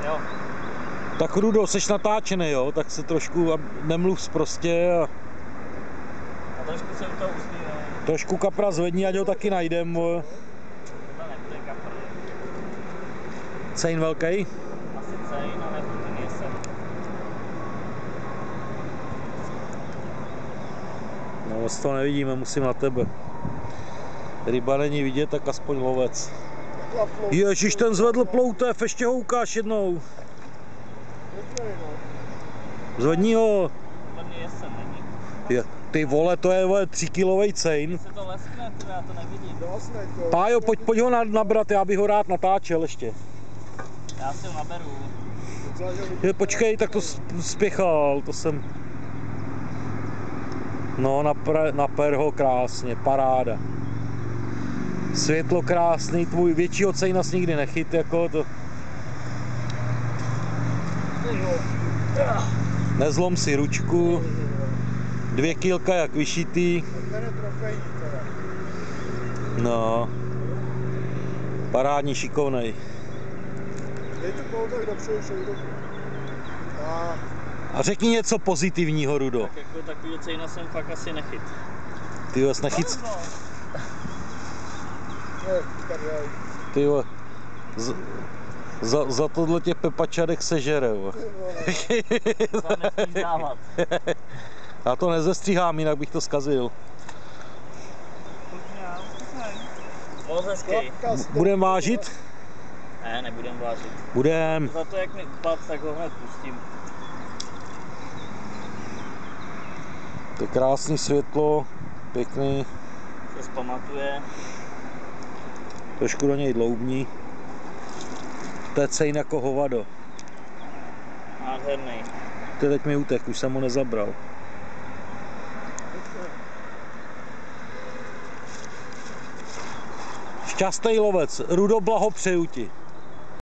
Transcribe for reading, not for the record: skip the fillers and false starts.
Jo. Tak Rudo, seš natáčený, jo? Tak se trošku nemluv sprostě a trošku se u toho usmívej. trošku kapra zvedni, ať ho taky najdem. Tohle nebude kapr. Cejn velký? Asi cejn, ale ten je sem. No, z toho nevidíme, musím na tebe. Ryba není vidět, tak aspoň lovec. Ježiš, ten zvedl ploutev, ještě ho ukáž jednou. Zvedni ho. Podle je sem, není. Ty vole, to je 3kilový cejn. Se to leskne, já to nevidím. Pájo, pojď ho nabrat, já bych ho rád natáčel ještě. Já si ho naberu. Počkej, tak to spěchal, to jsem... No, naper ho krásně, paráda. Světlo krásný, tvůj většího cejna jsi nikdy nechyt, jako to... Nezlom si ručku. 2 kilka jak vyšitý. No. Parádní, šikovnej. A řekni něco pozitivního, Rudo. Tak jako takový cejna jsem fakt asi nechyt. Ty jo, nechyt. Ty jo, za tohle tě Pepa Čadek sežere. Já to nezestříhám, jinak bych to zkazil. Moc hezký. Budem vážit? Ne, nebudem vážit. Budem. Za to, jak mi upadl, tak ho hned pustím. To je krásný světlo, pěkný. Se zpamatuje. Trošku do něj dloubní. To je cejn jako hovado. Nádherný. To teď mi utek, už jsem ho nezabral. Šťastný lovec, Rudo, blahopřeju ti.